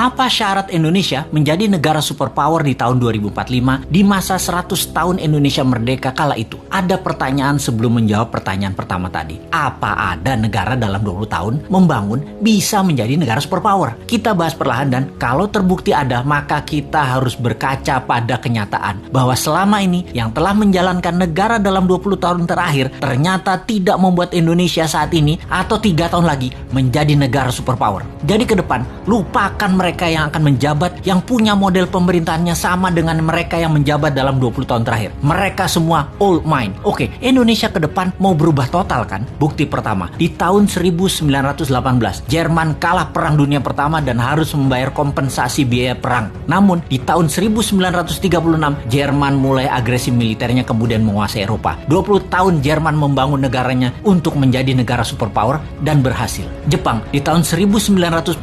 Apa syarat Indonesia menjadi negara superpower di tahun 2045 di masa 100 tahun Indonesia merdeka kala itu? Ada pertanyaan sebelum menjawab pertanyaan pertama tadi. Apa ada negara dalam 20 tahun membangun bisa menjadi negara superpower? Kita bahas perlahan dan kalau terbukti ada, maka kita harus berkaca pada kenyataan bahwa selama ini yang telah menjalankan negara dalam 20 tahun terakhir ternyata tidak membuat Indonesia saat ini atau 3 tahun lagi menjadi negara superpower. Jadi ke depan, lupakan mereka yang akan menjabat yang punya model pemerintahannya sama dengan mereka yang menjabat dalam 20 tahun terakhir. Mereka semua old mind. Oke, Indonesia ke depan mau berubah total kan? Bukti pertama, di tahun 1918, Jerman kalah Perang Dunia Pertama dan harus membayar kompensasi biaya perang. Namun, di tahun 1936, Jerman mulai agresi militernya kemudian menguasai Eropa. 20 tahun Jerman membangun negaranya untuk menjadi negara superpower dan berhasil. Jepang, di tahun 1945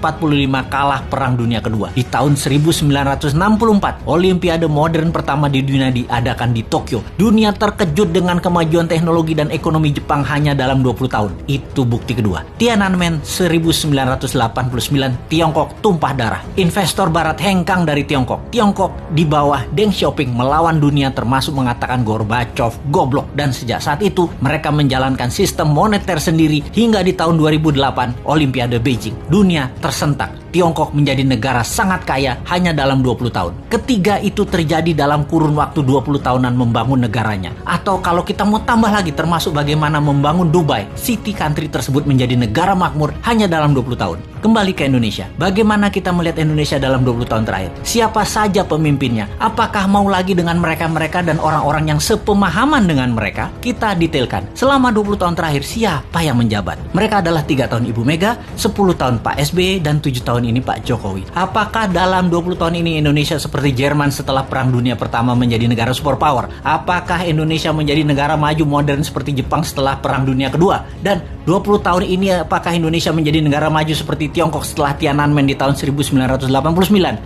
kalah Perang Dunia Kedua. Di tahun 1964, Olimpiade modern pertama di dunia diadakan di Tokyo. Dunia terkejut dengan kemajuan teknologi dan ekonomi Jepang hanya dalam 20 tahun. Itu bukti kedua. Tiananmen 1989, Tiongkok tumpah darah. Investor barat hengkang dari Tiongkok. Tiongkok di bawah Deng Xiaoping melawan dunia termasuk mengatakan Gorbachev goblok dan sejak saat itu mereka menjalankan sistem moneter sendiri hingga di tahun 2008 Olimpiade Beijing. Dunia tersentak. Tiongkok menjadi negara sangat kaya hanya dalam 20 tahun. Ketiga itu terjadi dalam kurun waktu 20 tahunan membangun negaranya. Atau kalau kita mau tambah lagi termasuk bagaimana membangun Dubai, city country tersebut menjadi negara makmur hanya dalam 20 tahun. Kembali ke Indonesia. Bagaimana kita melihat Indonesia dalam 20 tahun terakhir? Siapa saja pemimpinnya? Apakah mau lagi dengan mereka-mereka dan orang-orang yang sepemahaman dengan mereka? Kita detailkan. Selama 20 tahun terakhir siapa yang menjabat? Mereka adalah 3 tahun Ibu Mega, 10 tahun Pak SBY, dan 7 tahun ini Pak Jokowi. Apakah dalam 20 tahun ini Indonesia seperti Jerman setelah Perang Dunia Pertama menjadi negara superpower? Apakah Indonesia menjadi negara maju modern seperti Jepang setelah Perang Dunia Kedua? Dan 20 tahun ini apakah Indonesia menjadi negara maju seperti Tiongkok setelah Tiananmen di tahun 1989?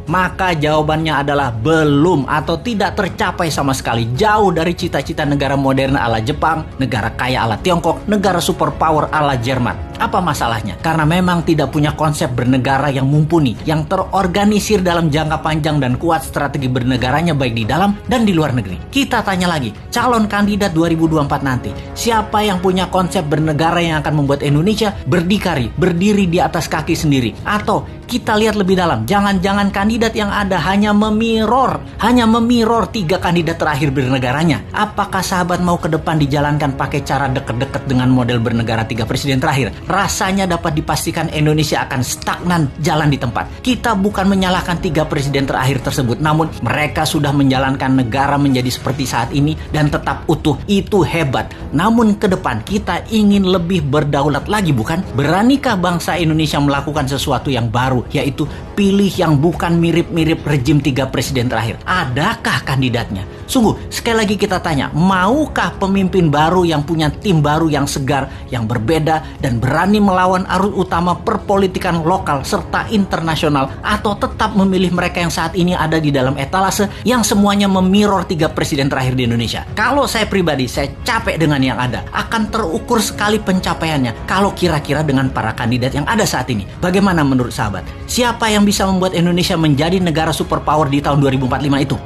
Maka jawabannya adalah belum atau tidak tercapai sama sekali. Jauh dari cita-cita negara modern ala Jepang, negara kaya ala Tiongkok, negara superpower ala Jerman. Apa masalahnya? Karena memang tidak punya konsep bernegara yang mumpuni, yang terorganisir dalam jangka panjang dan kuat strategi bernegaranya baik di dalam dan di luar negeri. Kita tanya lagi, calon kandidat 2024 nanti, siapa yang punya konsep bernegara yang akan membuat Indonesia berdiri di atas kaki sendiri? Atau kita lihat lebih dalam, jangan-jangan kandidat yang ada hanya memirror 3 kandidat terakhir bernegaranya. Apakah sahabat mau ke depan dijalankan pakai cara deket-deket dengan model bernegara 3 presiden terakhir? Rasanya dapat dipastikan Indonesia akan stagnan jalan di tempat. Kita bukan menyalahkan 3 presiden terakhir tersebut, namun mereka sudah menjalankan negara menjadi seperti saat ini dan tetap utuh. Itu hebat. Namun ke depan kita ingin lebih berdaulat lagi, bukan? Beranikah bangsa Indonesia melakukan sesuatu yang baru, yaitu pilih yang bukan mirip-mirip rejim 3 presiden terakhir? Adakah kandidatnya? Sungguh, sekali lagi kita tanya, maukah pemimpin baru yang punya tim baru yang segar, yang berbeda, dan berani melawan arus utama perpolitikan lokal serta internasional, atau tetap memilih mereka yang saat ini ada di dalam etalase yang semuanya memirror 3 presiden terakhir di Indonesia? Kalau saya pribadi, saya capek dengan yang ada. Akan terukur sekali pencapaiannya kalau kira-kira dengan para kandidat yang ada saat ini. Bagaimana menurut sahabat? Siapa yang bisa membuat Indonesia menjadi negara superpower di tahun 2045 itu?